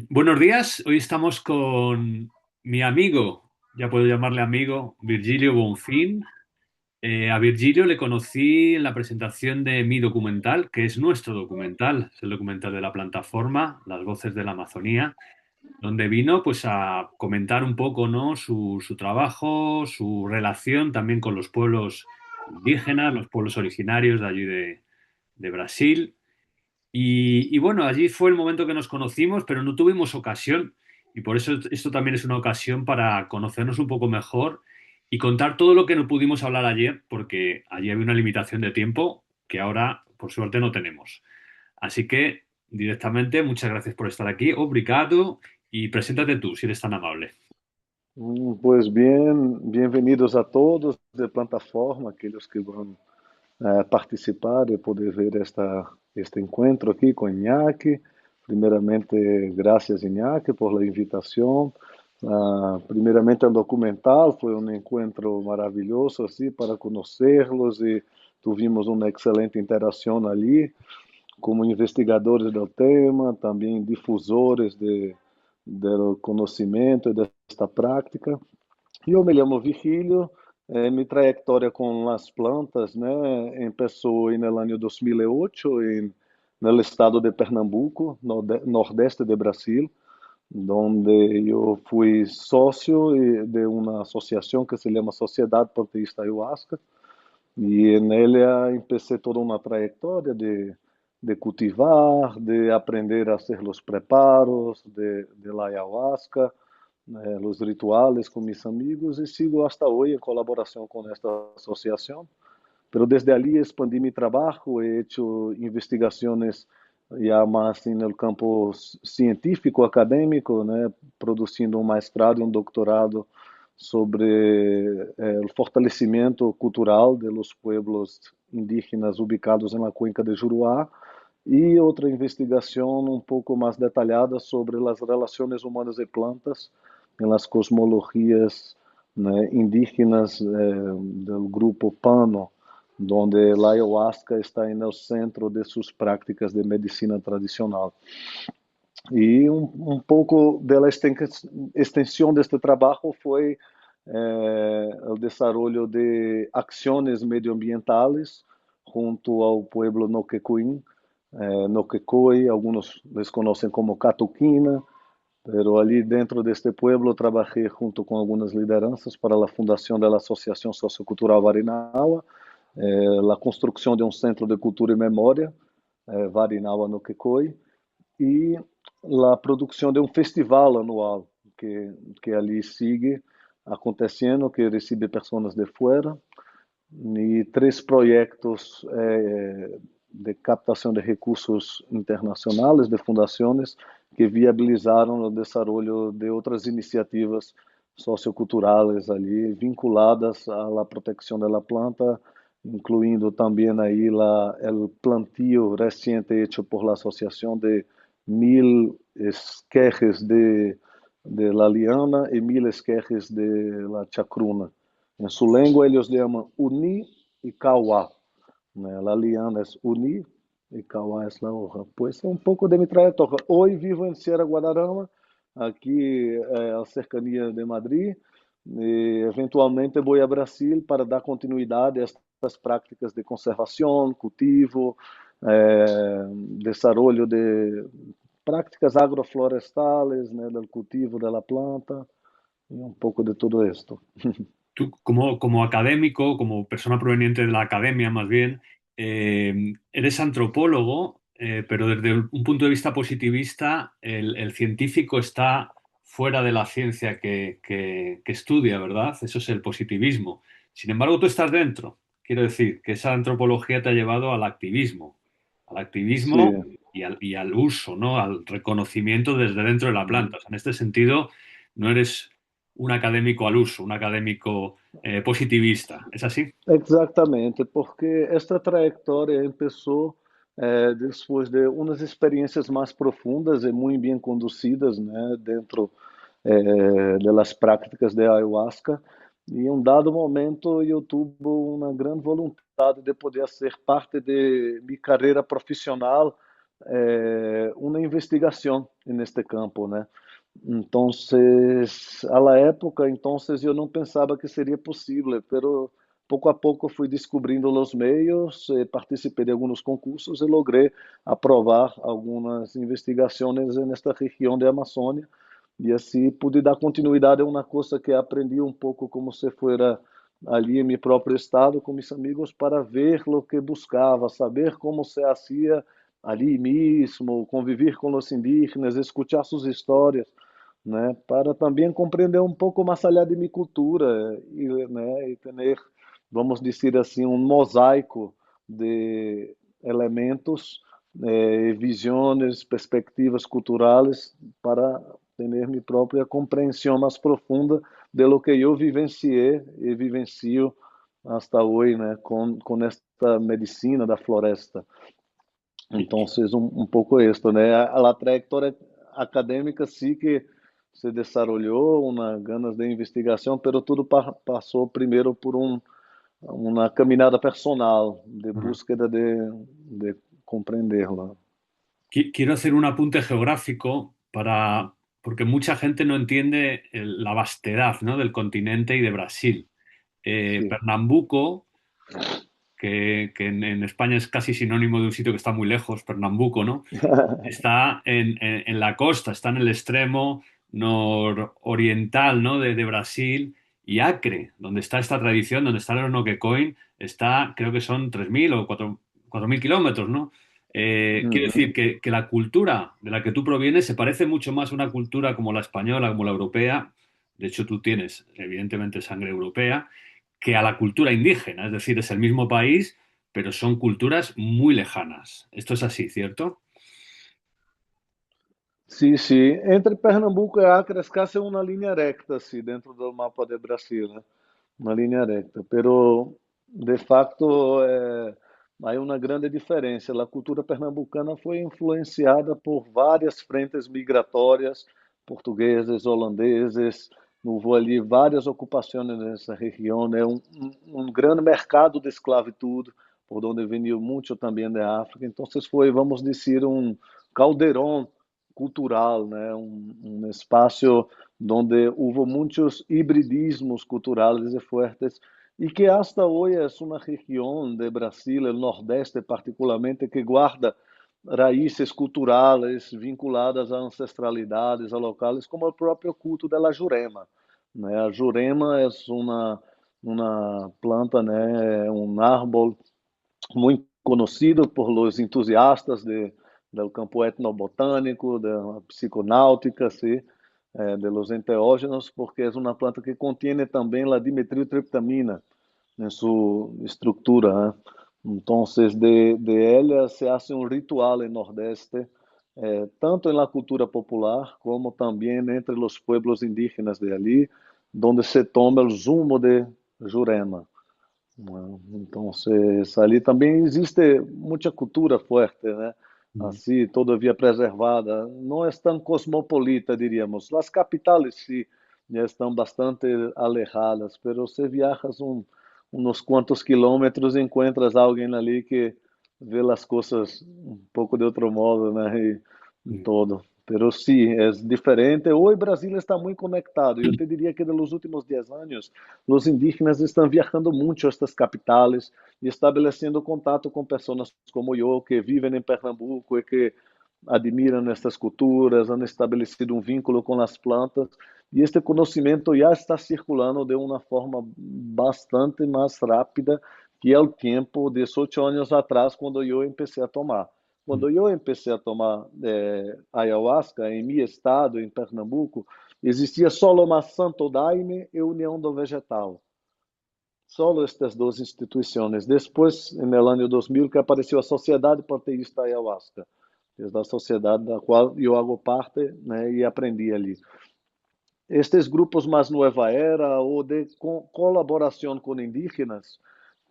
Buenos días, hoy estamos con mi amigo, ya puedo llamarle amigo, Virgilio Bonfín. A Virgilio le conocí en la presentación de mi documental, que es nuestro documental, es el documental de la plataforma Las Voces de la Amazonía, donde vino pues a comentar un poco, ¿no? Su trabajo, su relación también con los pueblos indígenas, los pueblos originarios de allí de Brasil. Y bueno, allí fue el momento que nos conocimos, pero no tuvimos ocasión. Y por eso esto también es una ocasión para conocernos un poco mejor y contar todo lo que no pudimos hablar ayer, porque allí había una limitación de tiempo que ahora, por suerte, no tenemos. Así que, directamente, muchas gracias por estar aquí. Obrigado. Y preséntate tú, si eres tan amable. Pues bien, bienvenidos a todos de plataforma, aquellos que van a participar y poder ver este encuentro aquí con Iñaki. Primeramente, gracias Iñaki por la invitación. Primeramente, el documental fue un encuentro maravilloso así para conocerlos y tuvimos una excelente interacción allí como investigadores del tema, também difusores do conhecimento e desta prática. E eu me chamo Virgílio, minha trajetória com as plantas, né, começou no ano 2008 no estado de Pernambuco, nordeste do Brasil, onde eu fui sócio de uma associação que se chama Sociedade Panteísta Ayahuasca, e nela empecé toda uma trajetória de cultivar, de aprender a hacer os preparos de la ayahuasca, os rituales com meus amigos e sigo hasta hoje em colaboração com esta associação. Pero desde ali expandi mi trabalho, he hecho investigações já mais no campo científico, acadêmico, né, produzindo um mestrado e um doutorado sobre o fortalecimento cultural de los pueblos indígenas ubicados na cuenca de Juruá e outra investigação um pouco mais detalhada sobre as relações humanas e plantas em las cosmologias, né, indígenas do grupo Pano, donde la ayahuasca está en el centro de sus prácticas de medicina tradicional. E um pouco da extensão deste trabalho foi o desenvolvimento de ações medioambientales junto ao pueblo Noquecoin, Noquecoy, alguns les conhecem como Catuquina, pero ali dentro deste pueblo trabalhei junto com algumas lideranças para a fundação da Associação Sociocultural Varinaua, a construção de um centro de cultura e memória, Varinaua no Quecoy, e a produção de um festival anual que ali sigue acontecendo, que recebe pessoas de fora, e três projetos de captação de recursos internacionais, de fundações, que viabilizaram o desenvolvimento de outras iniciativas socioculturais ali, vinculadas à proteção da planta, incluindo também aí o plantio recente hecho por la Associação de 1000 esquejes de la liana e 1000 esquejes de la chacruna. Em sua língua, eles chamam Uni e Kauá. La liana é Uni e Kauá é la hoja. Pues é um pouco de minha trajetória. Hoje vivo em Sierra Guadarrama, aqui a cercania de Madrid, e eventualmente vou a Brasil para dar continuidade a estas práticas de conservação, cultivo, desarrollo de práticas agroflorestales, né, del cultivo de la planta y un poco de todo esto. Tú, como académico, como persona proveniente de la academia más bien, eres antropólogo, pero desde un punto de vista positivista, el científico está fuera de la ciencia que estudia, ¿verdad? Eso es el positivismo. Sin embargo, tú estás dentro. Quiero decir que esa antropología te ha llevado al Sí, activismo y al uso, ¿no? Al reconocimiento desde dentro de la planta. O sea, en este sentido, no eres un académico al uso, un académico positivista. ¿Es así? exatamente, porque esta trajetória começou depois de umas experiências mais profundas e muito bem conduzidas, né, dentro das práticas de ayahuasca. E em um dado momento eu tive uma grande vontade de poder ser parte de minha carreira profissional una investigación en este campo, né? Entonces, a la época, entonces eu não pensava que seria possível, pero pouco a pouco fui descobrindo os meios, participei de alguns concursos e logrei aprovar algumas investigações nesta região da Amazônia. E assim pude dar continuidade a uma coisa que aprendi um pouco como se fosse ali em meu próprio estado com meus amigos para ver o que buscava, saber como se fazia ali mesmo, conviver com os indígenas, escutar suas histórias, né, para também compreender um pouco mais allá de minha cultura e, né, e ter, vamos dizer assim, um mosaico de elementos, visões, perspectivas culturais para ter minha própria compreensão mais profunda de lo que eu vivenciei e vivencio hasta hoje, né, com esta medicina da floresta. Então, um pouco isto, né? A trajetória acadêmica sim que se desarrollou, uma ganas de investigação, pero tudo passou primeiro por uma caminhada personal de Ajá. búsqueda de compreenderla. Quiero hacer un apunte geográfico porque mucha gente no entiende la vastedad, ¿no? del continente y de Brasil. Sim. Pernambuco, que en España es casi sinónimo de un sitio que está muy lejos, Pernambuco, ¿no? Está en la costa, está en el extremo nororiental, ¿no? de Brasil. Y Acre, donde está esta tradición, donde está el Onoquecoin, está, creo que son 3.000 o 4.000 kilómetros, ¿no? Quiero decir Uhum. que la cultura de la que tú provienes se parece mucho más a una cultura como la española, como la europea. De hecho, tú tienes, evidentemente, sangre europea, que a la cultura indígena. Es decir, es el mismo país, pero son culturas muy lejanas. Esto es así, ¿cierto? Sim, sim. Entre Pernambuco e Acre, escassa é uma linha recta, assim, dentro do mapa do Brasil, né? Uma linha recta. Pero, de facto, há uma grande diferença. A cultura pernambucana foi influenciada por várias frentes migratórias, portugueses, holandeses, houve ali várias ocupações nessa região, né? Um grande mercado de esclavitud, por onde veio muito também da África. Então, foi, vamos dizer, um caldeirão cultural, né? Um espaço onde houve muitos hibridismos culturais e fortes e que hasta hoje é uma região de Brasil, o Nordeste particularmente, que guarda raízes culturais vinculadas a ancestralidades, a locais, como o próprio culto da Jurema, né? A Jurema é uma planta, né? Um árvore muito conhecido por los entusiastas del campo etnobotânico, da psiconáutica, sí, de los enteógenos, porque é uma planta que contém também a dimetiltriptamina em sua estrutura, né? Então, de ela se hace um ritual em Nordeste, tanto na cultura popular como também entre os pueblos indígenas de ali, onde se toma o zumo de Jurema. Então, ali também existe muita cultura forte, né? Assim, todavia preservada. Não é tão cosmopolita, diríamos. As capitais, sim, já estão bastante alejadas, mas se viajas uns quantos quilômetros, encontras alguém ali que vê as coisas um pouco de outro modo, né? E todo. Pero sí, es diferente. Hoy Brasil está muy conectado. Yo te diría que de los últimos 10 años, los indígenas están viajando mucho a estas capitales y estableciendo contacto con personas como yo que viven en Pernambuco y que admiran estas culturas, han establecido un vínculo con las plantas y este conocimiento ya está circulando de una forma bastante más rápida que el tiempo de 8 años atrás cuando yo empecé a tomar. Quando eu empecei a tomar ayahuasca em meu estado, em Pernambuco, existia só uma Santo Daime e União do Vegetal. Só estas duas instituições. Depois, no ano 2000, que apareceu a Sociedade Panteísta Ayahuasca, que é da sociedade da qual eu hago parte, né, e aprendi ali. Estes grupos mais nova era ou de colaboração com indígenas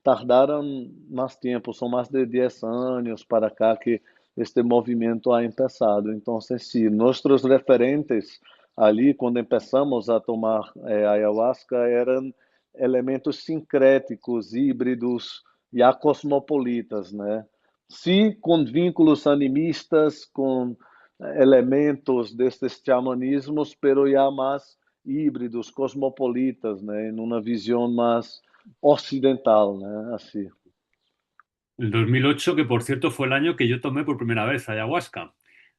tardaram mais tempo, são mais de 10 anos para cá que este movimento ha empezado. Então, sim, nossos referentes ali, quando começamos a tomar ayahuasca, eram elementos sincréticos, híbridos, já cosmopolitas, né? sim, com vínculos animistas, com elementos destes xamanismos, pero já mais híbridos, cosmopolitas, né, em uma visão mais ocidental, né, assim. El 2008, que por cierto fue el año que yo tomé por primera vez ayahuasca,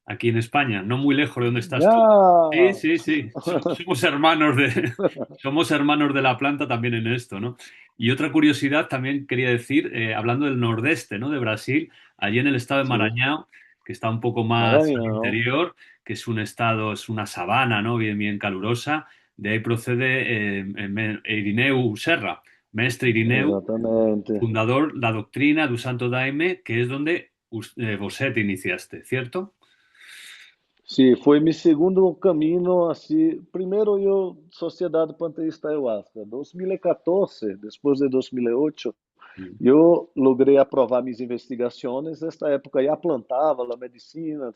aquí en España, no muy lejos de donde estás tú. Sí, Ah, sí, sí, somos hermanos somos hermanos de la planta también en esto, ¿no? Y otra curiosidad también quería decir, hablando del nordeste, ¿no? De Brasil, allí en el estado de sim, Maranhão, que está un poco más al Maranhão, interior, que es un estado, es una sabana, ¿no? Bien, bien calurosa, de ahí procede Irineu Serra, Mestre Irineu, exatamente. fundador la doctrina do Santo Daime, que es donde vosé te iniciaste, ¿cierto? Sim, foi meu segundo caminho, assim, primeiro eu, Sociedade Panteísta Ayahuasca, 2014, depois de 2008, Mm. eu logrei aprovar minhas investigações. Nesta época já plantava a medicina,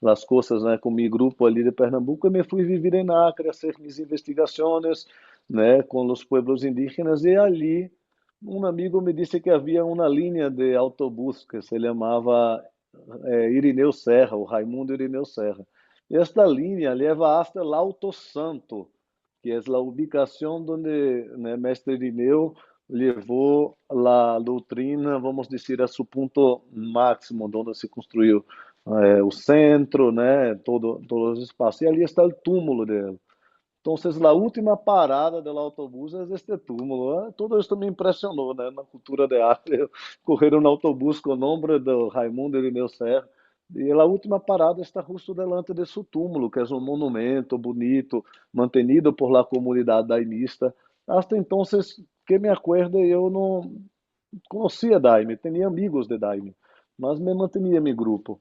as coisas, né, com meu grupo ali de Pernambuco, e me fui viver em Acre, fazer minhas investigações, né, com os pueblos indígenas, e ali um amigo me disse que havia uma linha de autobús que se chamava Irineu Serra, o Raimundo Irineu Serra. Esta linha leva hasta el Alto Santo, que é a ubicação onde, né, Mestre Irineu levou a doutrina, vamos dizer, a seu ponto máximo, onde se construiu o centro, né, todos os espaços. E ali está o túmulo dele. Então, a última parada do autobús é este túmulo. Todo isso me impressionou, né? Na cultura de arte, correram no autobús com o nome do Raimundo Irineu Serra. E a última parada está justo delante de seu túmulo, que é um monumento bonito, mantenido por la comunidade daimista. Hasta então, que me acuerdo, eu não conhecia Daime, tinha amigos de Daime, mas me mantinha em meu grupo.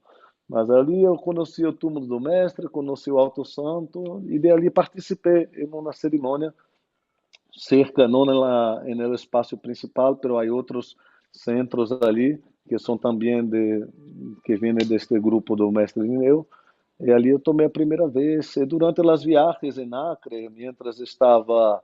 Mas ali eu conheci o túmulo do mestre, conheci o Alto Santo e de ali participei em uma cerimônia cerca, não no espaço principal, mas há outros centros ali que são também que vêm deste grupo do mestre Nineu. E ali eu tomei a primeira vez. E durante as viagens em Acre, mientras estava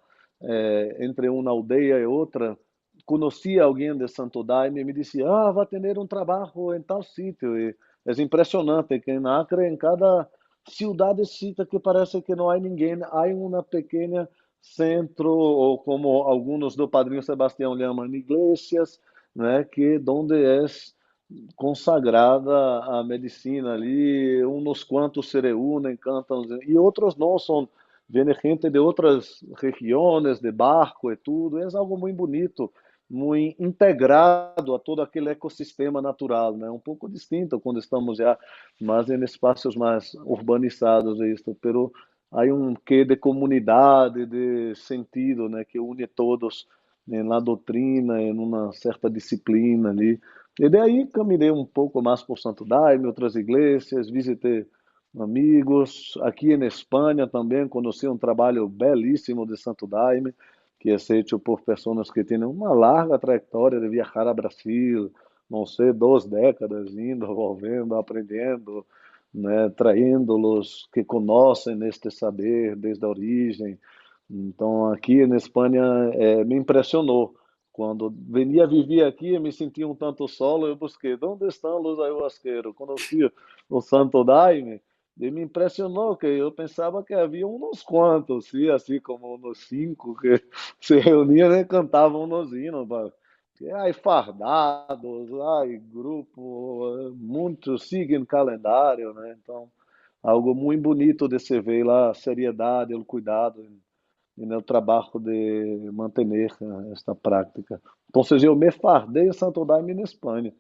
entre uma aldeia e outra, conhecia alguém de Santo Daime e me disse: Ah, vai ter um trabalho em tal sítio. E é impressionante que em Acre, em cada cidade que parece que não há ninguém, há uma pequena centro, ou como alguns do Padrinho Sebastião chamam, iglesias, né, que onde é consagrada a medicina ali, uns quantos se reúnem, cantam, e outros não, são vem gente de outras regiões, de barco e tudo, é algo muito bonito, muito integrado a todo aquele ecossistema natural, né? Um pouco distinto quando estamos já mais em espaços mais urbanizados, isto, pero há um quê de comunidade, de sentido, né, que une todos na doutrina, em uma certa disciplina ali. E daí caminhei um pouco mais por Santo Daime, outras igrejas, visitei amigos. Aqui em Espanha também conheci um trabalho belíssimo de Santo Daime, que é feito por pessoas que têm uma larga trajetória de viajar a Brasil, não sei, 2 décadas indo, volvendo, aprendendo, né, traindo-los que conhecem este saber desde a origem. Então, aqui na Espanha, me impressionou. Quando venia viver aqui, eu me sentia um tanto solo, eu busquei, onde estão os ayahuasqueiros? Conheci o Santo Daime, e me impressionou que eu pensava que havia uns quantos, sim, assim como uns 5 que se reuniam e cantavam nos hinos. Ai, fardados, ai, grupo, muitos seguem calendário, né? Então, algo muito bonito de se ver lá, a seriedade, o cuidado en el trabajo de mantener esta práctica. Entonces eu me fardei em Santo Daime na Espanha,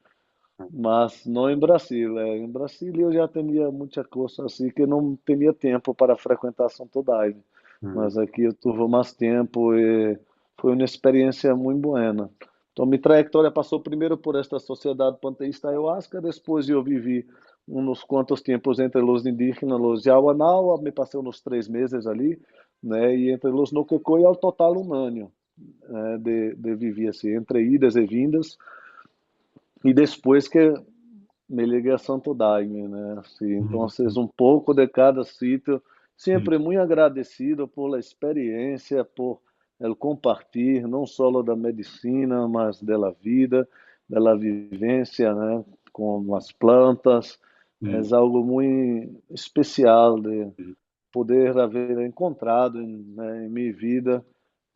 mas não em Brasil. Em Brasil eu já tinha muita coisa assim que não tinha tempo para frequentar Santo Daime. Mm. Mas aqui eu tive mais tempo e foi uma experiência muito boa. Então minha trajetória passou primeiro por esta sociedade panteísta ayahuasca, depois eu vivi uns quantos tempos entre os indígenas, os Yawanao, me passei uns 3 meses ali, né, e entre os Nokekoi ao total um ano, né, de viver assim, entre idas e vindas, e depois que me liguei a Santo Daime, né, assim, então, Mm. um pouco de cada sítio, Mm. sempre muito agradecido por experiência, por el compartilhar, não só da medicina, mas da vida, da vivência, né, com as plantas. É mm, algo muito especial de mm, poder haver encontrado em minha vida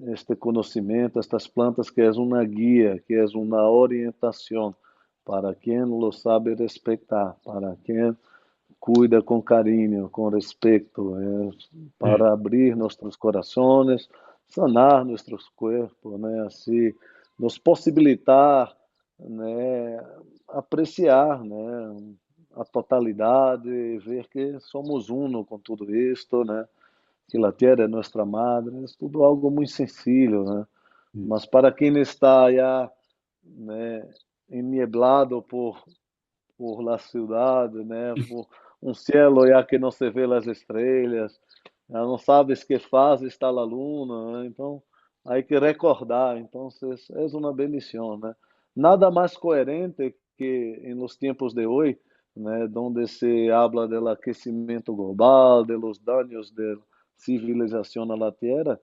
este conhecimento, estas plantas que é uma guia, que é uma orientação para quem lo sabe respeitar, para quem cuida com carinho, com respeito, mm, para abrir nossos corações, sanar nossos corpos, né? Assim, nos possibilitar, né, apreciar, né, a totalidade, ver que somos uno com tudo isto, né? Que a terra é nossa madre, é tudo algo muito sencillo, né? mm. Mas para quem está já, né, ennieblado por la ciudad, né? Por um cielo já que não se vê as estrelas, já não sabes que fase está a luna, né? Então, há que recordar. Então, é uma bendição, né? Nada mais coerente que em los tempos de hoje, né, onde se habla do aquecimento global, de los daños da civilização na Terra,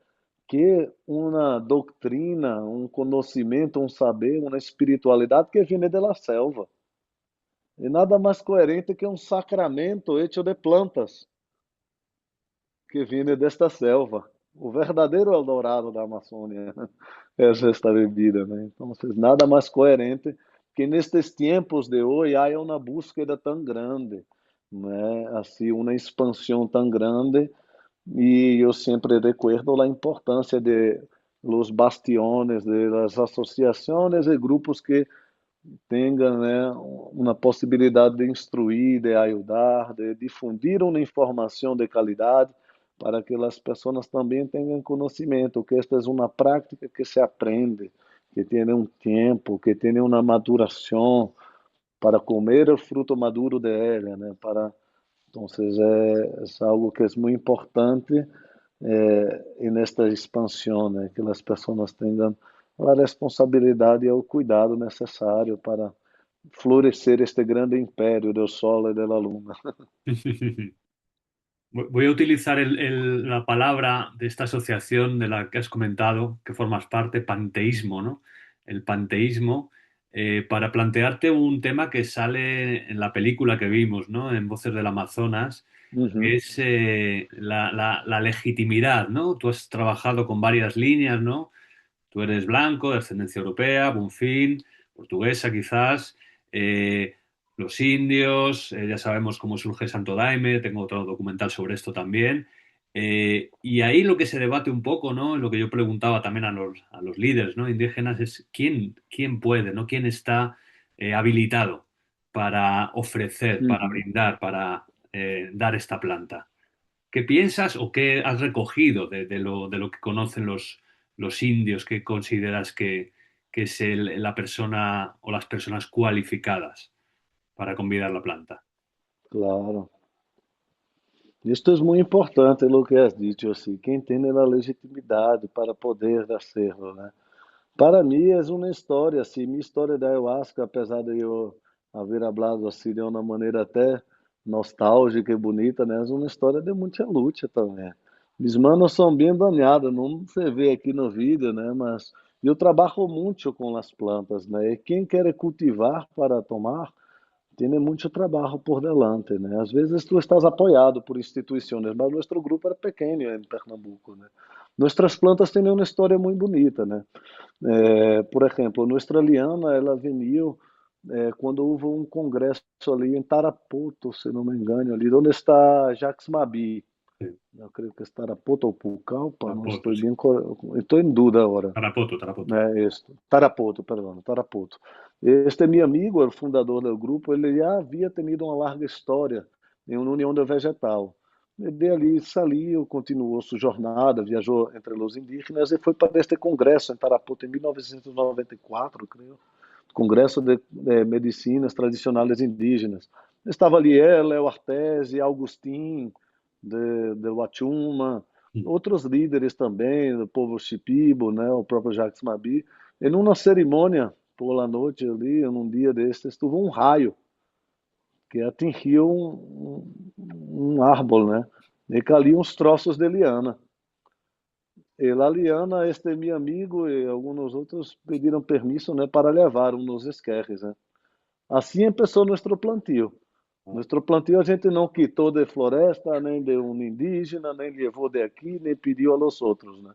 que uma doutrina, um conhecimento, um saber, uma espiritualidade que vem da selva. E nada mais coerente que um sacramento hecho de plantas que viene desta selva. O verdadeiro Eldorado da Amazônia é esta bebida, né? Então, nada mais coerente que nestes tempos de hoje há uma búsqueda tão grande, né? Assim, uma expansão tão grande, e eu sempre recuerdo a importância de los bastiones, de las associações e grupos que tenha, né, uma possibilidade de instruir, de ajudar, de difundir uma informação de qualidade para que as pessoas também tenham conhecimento, que esta é uma prática que se aprende, que tem um tempo, que tem uma maturação para comer o fruto maduro dela, né? Para então é algo que é muito importante nesta expansão, né? Que as pessoas tenham a responsabilidade e o cuidado necessário para florescer este grande imperio del Sol y de la Luna. Voy a utilizar la palabra de esta asociación de la que has comentado, que formas parte, panteísmo, ¿no? El panteísmo, para plantearte un tema que sale en la película que vimos, ¿no? En Voces del Amazonas, que Uhum, es la legitimidad, ¿no? Tú has trabajado con varias líneas, ¿no? Tú eres blanco, de ascendencia europea, Bonfim, portuguesa quizás, eh, los indios, ya sabemos cómo surge Santo Daime, tengo otro documental sobre esto también. Y ahí lo que se debate un poco, ¿no? Lo que yo preguntaba también a los líderes, ¿no? Indígenas es quién puede, ¿no? ¿Quién está habilitado para ofrecer, para uhum. brindar, para dar esta planta? ¿Qué piensas o qué has recogido de lo que conocen los indios que consideras que es la persona o las personas cualificadas para convidar la planta? Claro. Isto é muito importante, o que has dicho, assim, quem tem a legitimidade para poder hacerlo, né? Para mim é uma história, assim, minha história da ayahuasca, apesar de eu haver hablado assim de uma maneira até nostálgica e bonita, né? É uma história de muita luta também. Mis manos são bem danhadas, não se vê aqui no vídeo, né? Mas eu trabalho muito com as plantas, né? E quem quer cultivar para tomar, tem muito trabalho por delante, né? Às vezes tu estás apoiado por instituições, mas nosso grupo era pequeno em Pernambuco, né? Nossas plantas têm uma história muito bonita, né? Por exemplo, nossa Liana, ela veio quando houve um congresso ali em Tarapoto, se não me engano, ali onde está Jacques Mabi. Sí. Eu creio que é Tarapoto ou Pucallpa, não Tarapoto, estou sí. bem, estou em dúvida agora. Tarapoto, Tarapoto. Isso. Tarapoto, perdão, Tarapoto. Este meu amigo, o fundador do grupo, ele já havia tenido uma larga história em uma união do vegetal. E dali saiu, continuou sua jornada, viajou entre os indígenas e foi para este congresso em Tarapoto em 1994, creio. Congresso de Medicinas Tradicionais Indígenas. Estava ali ela, o Artese, Agustin, de Huachuma, Mm. outros líderes também, do povo Shipibo, né, o próprio Jacques Mabi. Em uma cerimônia, por la noite ali, num dia desses, teve um raio que atingiu um árvore, né? E caiu uns troços de liana. E a liana, este meu amigo e alguns outros pediram permissão, né, para levar um dos esquerres, né? Assim começou nosso plantio. Nosso plantio a gente não quitou de floresta, nem de um indígena, nem levou de aqui, nem pediu a los outros, né?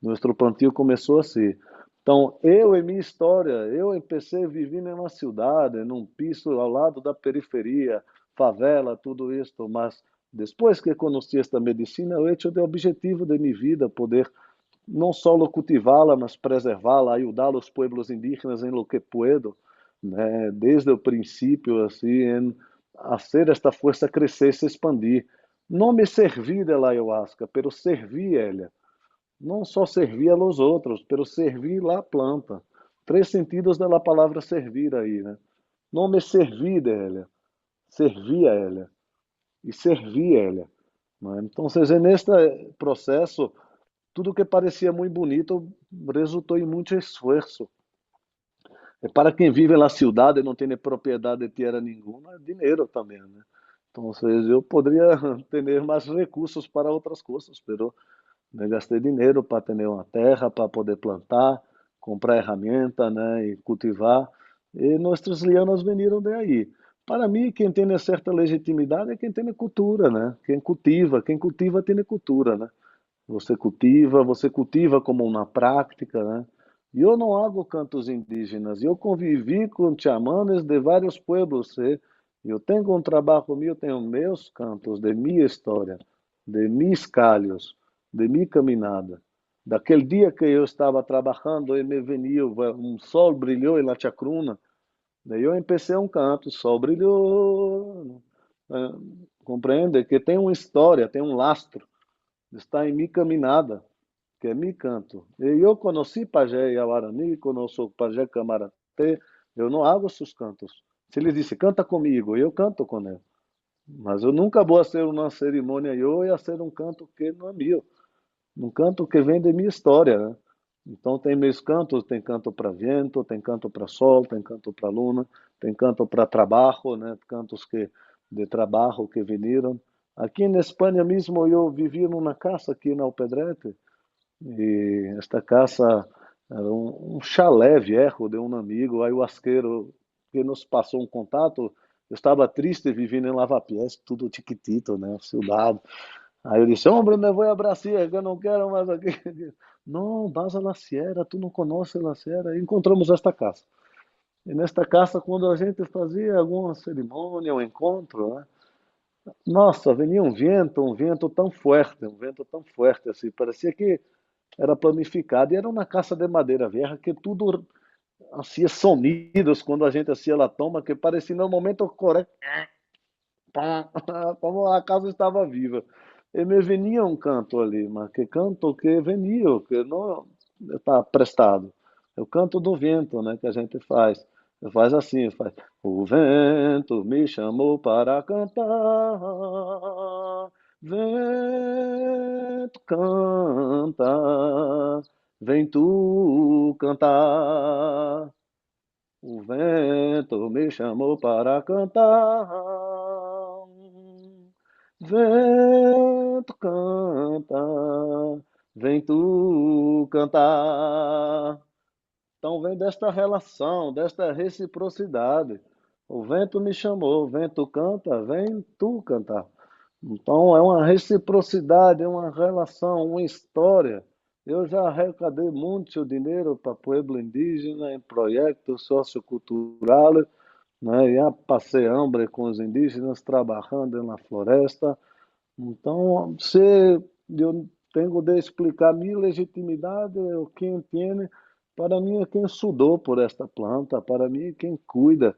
Nosso plantio começou assim. Então, eu e minha história, eu comecei vivendo em uma cidade, num piso ao lado da periferia, favela, tudo isso, mas depois que conheci esta medicina, eu hecho de objetivo de minha vida poder não só cultivá-la, mas preservá-la, ajudar os pueblos indígenas em lo que puedo, né? Desde o princípio, assim, em fazer esta força crescer, se expandir. Não me servir da ayahuasca, pero servir ela. Não só servir a los outros, pero servir la planta. Três sentidos da palavra servir aí, né? Não me servir dela, servir a ela e servir ela. Né? Então, neste processo, tudo que parecia muito bonito resultou em muito esforço. E para quem vive na cidade e não tem propriedade de terra nenhuma, é dinheiro também, né? Então, eu poderia ter mais recursos para outras coisas, pero né, gastei dinheiro para ter uma terra, para poder plantar, comprar ferramenta, né, e cultivar. E nossos lianos vieram de aí. Para mim, quem tem certa legitimidade é quem tem cultura, né? Quem cultiva tem cultura, né? Você cultiva como uma prática, né? E eu não hago cantos indígenas, eu convivi com chamanes de vários pueblos, eu tenho um trabalho meu, tenho meus cantos, de minha história, de mis calhos, de minha caminhada. Daquele dia que eu estava trabalhando e me venia, um sol brilhou na chacruna, daí eu empecei um canto, sol brilhou, né? Compreende? Que tem uma história, tem um lastro, está em minha caminhada, que é mi canto. E eu conheci Pajé Yawarani, conheço Pajé Camaratê, eu não hago seus cantos. Se ele disse, canta comigo, eu canto com ele. Mas eu nunca vou ser uma cerimônia, eu ia ser um canto que não é meu, um canto que vem de minha história, né? Então tem meus cantos, tem canto para vento, tem canto para sol, tem canto para luna, tem canto para trabalho, né? Cantos que de trabalho que vieram. Aqui na Espanha mesmo eu vivia numa casa aqui na Alpedrete, e esta casa era um chalé viejo de um amigo, aí o asqueiro que nos passou um contato, eu estava triste vivendo em Lavapiés, tudo chiquitito, né, cidade. Aí eu disse, homem, me vou a Brasília, que eu não quero mais aqui. Não, vas a La Sierra, tu não conheces La Sierra. E encontramos esta casa. E nesta casa, quando a gente fazia alguma cerimônia, um encontro, né, nossa, venia um vento tão forte, um vento tão forte, assim, parecia que era planificado e era uma casa de madeira vieja que tudo hacía sonidos quando a gente hacía a toma que parecia no momento correto como a casa estava viva. E me venia um canto ali, mas que canto que venia, que não está prestado. É o canto do vento, né, que a gente faz. Faz assim, faz. O vento me chamou para cantar, vento canta, vem tu cantar. O vento me chamou para cantar. Vento canta, vem tu cantar. Então vem desta relação, desta reciprocidade. O vento me chamou, o vento canta, vem tu cantar. Então é uma reciprocidade, é uma relação, uma história. Eu já arrecadei muito dinheiro para pueblo indígena em projetos socioculturais, né? Já passei hambre com os indígenas trabalhando na floresta. Então, se eu tenho de explicar minha legitimidade, o que entende, para mim é quem estudou por esta planta, para mim é quem cuida,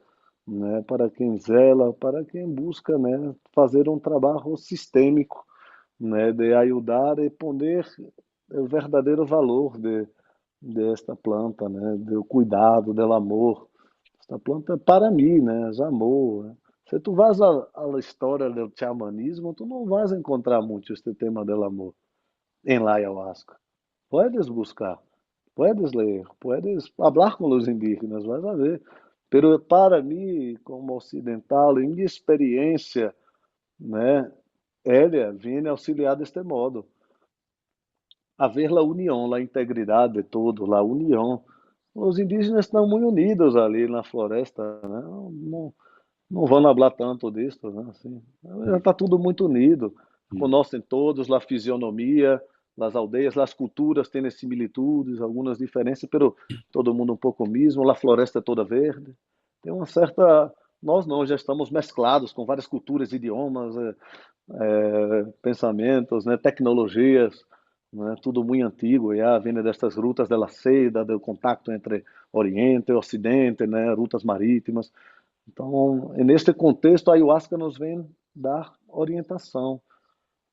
né, para quem zela, para quem busca, né, fazer um trabalho sistêmico, né, de ajudar e poner o verdadeiro valor desta planta, né, do cuidado, do amor. Esta planta, para mim, né, é amor, né? Se tu vas à história do xamanismo, tu não vas encontrar muito este tema do amor em la ayahuasca. Puedes buscar, puedes leer, puedes hablar com os indígenas, vas a ver. Pero para mim, como ocidental, em minha experiência, né, ela vem auxiliar deste modo. Haver la união, la integridade de todo, la união. os indígenas estão muito unidos ali na floresta, né? Não vão falar tanto disso, né? Assim, já está tudo muito unido. Mm, Conhecem todos a fisionomia, as aldeias, as culturas têm similitudes, algumas diferenças, pero todo mundo um pouco mesmo. A floresta é toda verde. Tem uma certa. Nós não, já estamos mesclados com várias culturas, idiomas, pensamentos, né, tecnologias, né, tudo muito antigo, já vindo destas rutas da seda, do contato entre Oriente e Ocidente, né, rutas marítimas. Então, neste contexto, a ayahuasca nos vem dar orientação,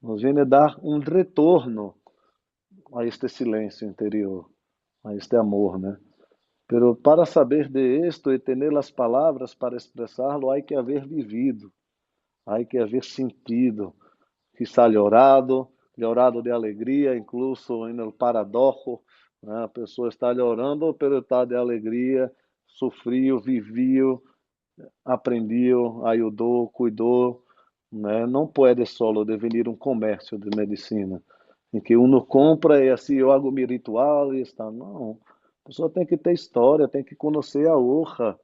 nos vem dar um retorno a este silêncio interior, a este amor, né? Pero para saber de esto e ter as palavras para expressá-lo, há que haver vivido, há que haver sentido, que está llorado, llorado de alegria, incluso no paradoxo, né? A pessoa está llorando, pero está de alegria, sofreu, viveu, aprendeu, ajudou, cuidou, né? Não pode solo devenir um comércio de medicina, em que uno compra e assim eu hago meu ritual e está. Não, a pessoa tem que ter história, tem que conhecer a hoja,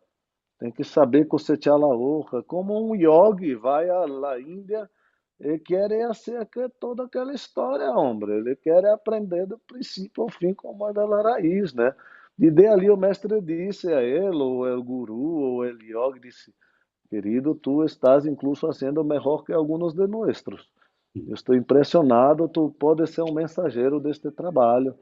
tem que saber cosechar a hoja. Como um yogi vai à Índia e quer fazer toda aquela história, homem. Ele quer aprender do princípio ao fim como é da raiz, né? E de ali o mestre disse a ele, ou o guru, ou o yogi, disse, querido, tu estás incluso sendo melhor que alguns de nossos. mm, Eu estou impressionado, tu pode ser um mensageiro deste trabalho.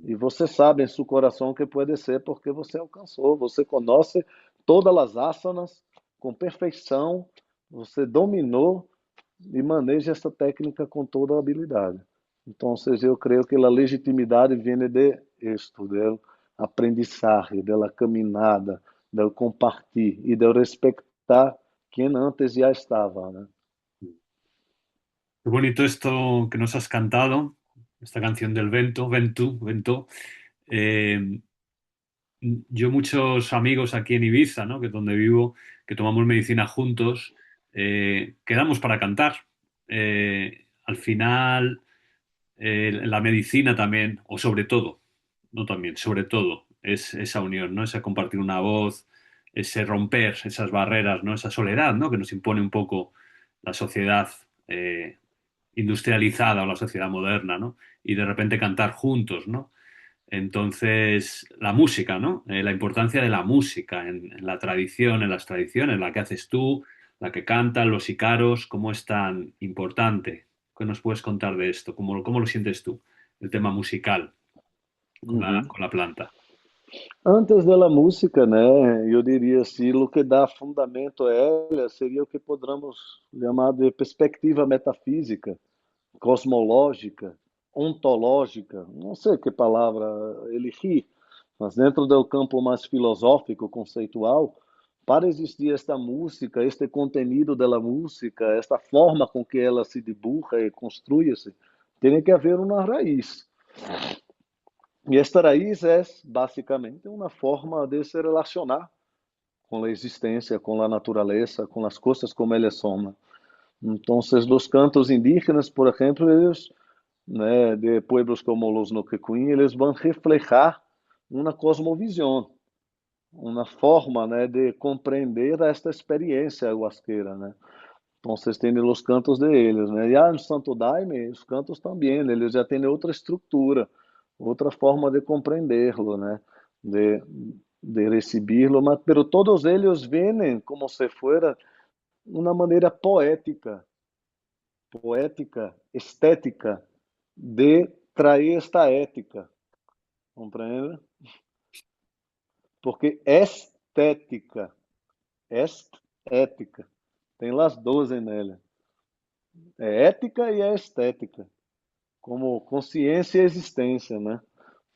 E você sabe em seu coração que pode ser porque você alcançou, você conhece todas as asanas com perfeição, você dominou e maneja essa técnica com toda a habilidade. Então, eu creio que a legitimidade vem de isto, do aprendizagem, da caminhada, do compartir e do respeitar quem antes já estava, né? mm. Qué bonito esto que nos has cantado, esta canción del Vento, Ventu, Vento. Eh, yo muchos amigos aquí en Ibiza, ¿no? Que es donde vivo, que tomamos medicina juntos, quedamos para cantar. Al final, la medicina también, o sobre todo, no también, sobre todo, es esa unión, ¿no? Ese compartir una voz, ese romper esas barreras, ¿no? Esa soledad, ¿no? Que nos impone un poco la sociedad industrializada o la sociedad moderna, ¿no? Y de repente cantar juntos, ¿no? Entonces, la música, ¿no? La importancia de la música en la tradición, en las tradiciones, la que haces tú, la que cantan, los icaros, cómo es tan importante. ¿Qué nos puedes contar de esto? ¿Cómo lo sientes tú, el tema musical con Uhum. con la planta? Antes da música, né, eu diria assim, o que dá fundamento a ela seria o que podemos chamar de perspectiva metafísica, cosmológica, ontológica, não sei que palavra elegir, mas dentro do campo mais filosófico, conceitual, para existir esta música, este conteúdo da música, esta forma com que ela se dibuja e construi-se, tem que haver uma raiz. E esta raiz é basicamente uma forma de se relacionar com a existência, com a natureza, com as coisas como elas são, né? Então, os cantos indígenas, por exemplo, eles, né, de pueblos como os Noquecuim, eles vão reflejar uma cosmovisão, uma forma, né, de compreender esta experiência ayahuasqueira, né? Então, vocês têm os cantos deles, né? E no Santo Daime, os cantos também, né? Eles já têm outra estrutura, outra forma de compreendê-lo, né? De, de recebê-lo, mas pero todos eles vêm como se fuera uma maneira poética, poética, estética, de trazer esta ética, compreende? Porque estética, ética, tem as duas nela. É ética e é estética, como consciência e existência, né?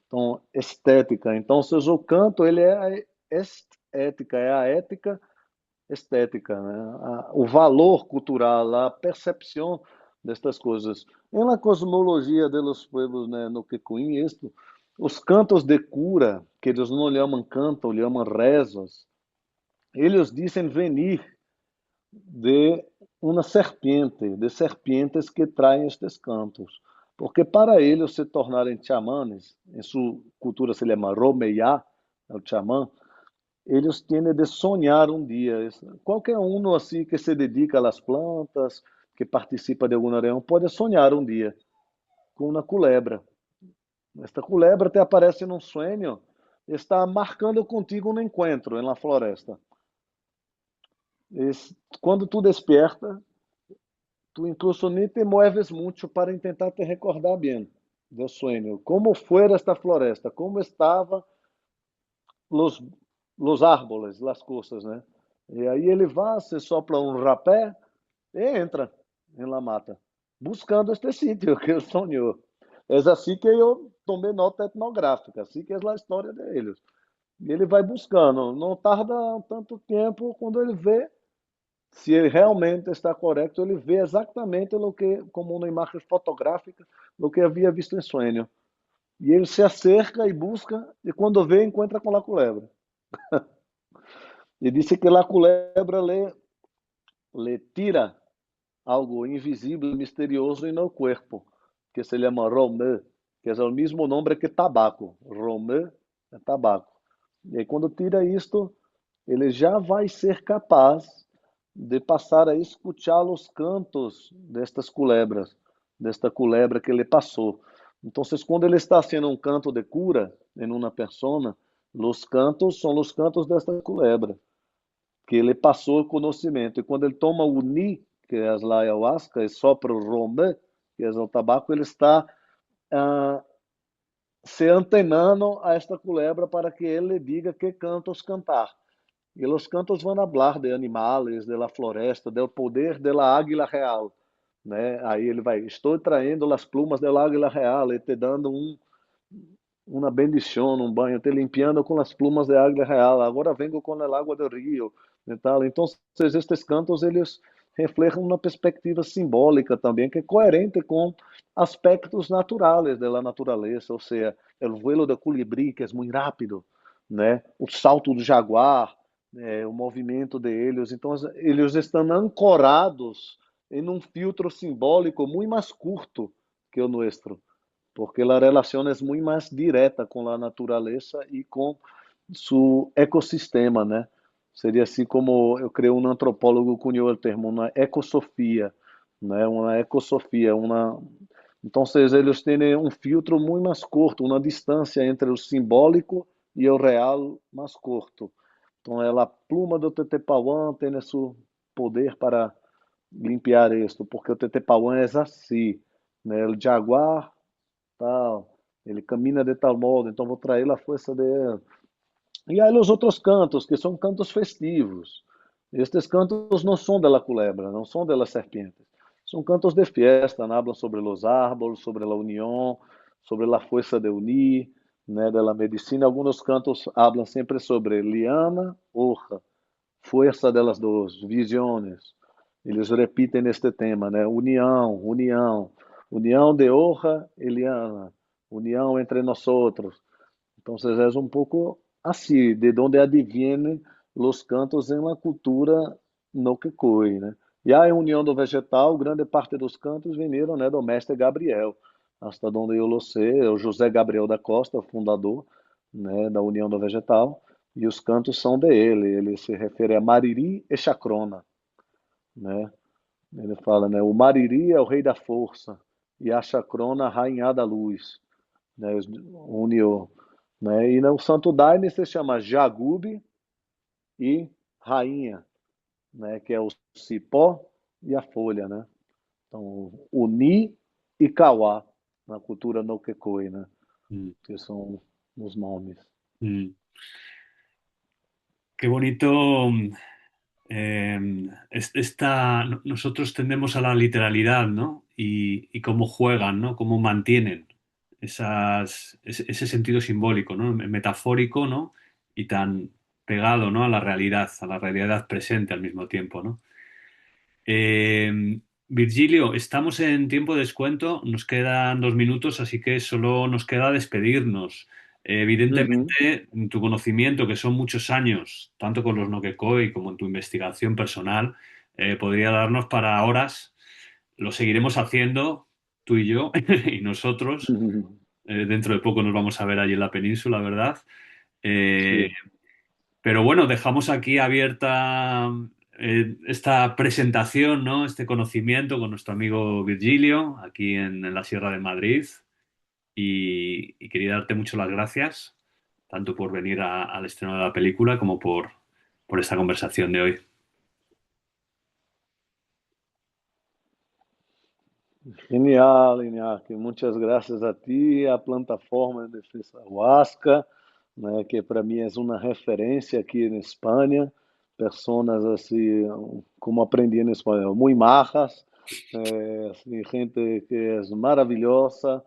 Então, estética. Então, o canto, ele é a estética, é a ética estética, né? O valor cultural, a percepção destas coisas. Em la cosmologia de los pueblos, né, no que conheço, os cantos de cura, que eles não chamam canto, chamam rezos, eles dizem venir de uma serpiente, de serpientes que traem estes cantos. Porque para eles se tornarem chamanes, em sua cultura se chama Romeyá, el chamán, ellos tienen de soñar un día. Qualquer uno así que se dedica a las plantas, que participa de alguna reunião, pode sonhar um dia com uma culebra. Esta culebra te aparece num sonho, está marcando contigo um encontro na floresta. Quando tu despierta, tu incluso nem te mueves muito para tentar te recordar bem do sonho. Como foi esta floresta, como estava los, los árboles, las coisas, né? E aí ele vai, se sopra um rapé e entra na mata, buscando este sítio que ele sonhou. É assim que eu tomei nota etnográfica, assim que é a história deles. E ele vai buscando, não tarda tanto tempo quando ele vê se ele realmente está correto, ele vê exatamente o que, como uma imagem fotográfica, o que havia visto em sonho. E ele se acerca e busca, e quando vê, encontra com a culebra. E disse que a culebra le tira algo invisível, misterioso en el cuerpo, que se llama romé, que é o mesmo nome que tabaco. Romé é tabaco. E aí, quando tira isto, ele já vai ser capaz de passar a escutar os cantos destas culebras, desta culebra que ele passou. Então, quando ele está haciendo um canto de cura em uma persona, os cantos são os cantos desta culebra, que ele passou o conhecimento. E quando ele toma o ni, que é a ayahuasca, e sopra o romé, que é o tabaco, ele está ah, se antenando a esta culebra para que ele diga que cantos cantar. E os cantos vão falar de animais, da floresta, do poder da águila real, né? Aí ele vai, estou traindo as plumas da águila real e te dando uma bendição, um banho, te limpiando com as plumas de águila real. Agora vengo com a água do rio, e tal. Então, estes cantos eles refletem uma perspectiva simbólica também que é coerente com aspectos naturais da natureza, ou seja, o vuelo do colibri que é muito rápido, né? O salto do jaguar, o movimento deles. Então, eles estão ancorados em um filtro simbólico muito mais curto que o nosso, porque a relação é muito mais direta com a natureza e com seu ecossistema, né? Seria assim como eu creio um antropólogo cunhou o termo, uma ecosofia, né? Uma ecosofia, uma então eles têm um filtro muito mais curto, uma distância entre o simbólico e o real mais curto. Então, a pluma do Tetepauã tem esse poder para limpiar isto, porque o Tetepauã é assim, né? O jaguar tal, ele camina de tal modo, então vou trazer a força dele. E aí os outros cantos, que são cantos festivos. Estes cantos não são da culebra, não são das serpientes. São cantos de fiesta, hablam sobre os árboles, sobre a união, sobre a força de unir, né, da medicina. Alguns cantos hablam sempre sobre liana, hoja, força delas duas, visões. Eles repetem este tema, né? União, união, união de hoja e liana, união entre nós outros. Então, é um pouco assim, de onde advêm os cantos em uma cultura no Quecoi, né? E a união do vegetal, grande parte dos cantos vieram, né, do mestre Gabriel, hasta onde eu sei, o José Gabriel da Costa, o fundador, né, da União do Vegetal, e os cantos são dele. Ele se refere a Mariri e Chacrona, né? Ele fala, né, o Mariri é o rei da força e a Chacrona a rainha da luz, né? Uniu, né? E no Santo Daime se chama Jagube e rainha, né, que é o cipó e a folha, né? Então, Uni e Kawá na cultura no Quecoi, né? Mm, Que são os nomes. mm. Qué bonito. Nosotros tendemos a la literalidad, ¿no? Y cómo juegan, ¿no? Cómo mantienen ese sentido simbólico, ¿no? Metafórico, ¿no? Y tan pegado, ¿no? A la realidad presente al mismo tiempo, ¿no? Virgilio, estamos en tiempo de descuento, nos quedan 2 minutos, así que solo nos queda despedirnos. Uhum. Evidentemente, en tu conocimiento, que son muchos años, tanto con los Nokekoi como en tu investigación personal, podría darnos para horas. Lo seguiremos haciendo, tú y yo, y nosotros. Dentro de poco nos vamos a ver allí en la península, ¿verdad? Eh, Sí. pero bueno, dejamos aquí abierta esta presentación, ¿no? Este conocimiento con nuestro amigo Virgilio, aquí en la Sierra de Madrid. Y quería darte muchas las gracias, tanto por venir al estreno de la película como por esta conversación de hoy. Genial, Iñaki. Muchas gracias a ti, a Plataforma de Defensa Huasca, né, que para mim é uma referência aqui em Espanha. Personas assim, como aprendi em espanhol, muy majas, assim, gente que é maravilhosa.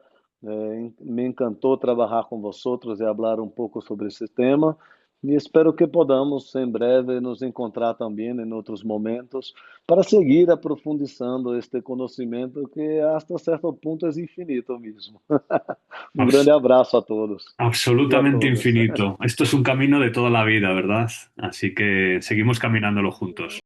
Me encantou trabalhar com vosotros e falar um pouco sobre esse tema. E espero que podamos em breve nos encontrar também em outros momentos para seguir aprofundando este conhecimento que hasta certo ponto é infinito mesmo. Um Abs- grande abraço a todos e a absolutamente todas. infinito. Esto es un camino de toda la vida, ¿verdad? Así que seguimos caminándolo juntos.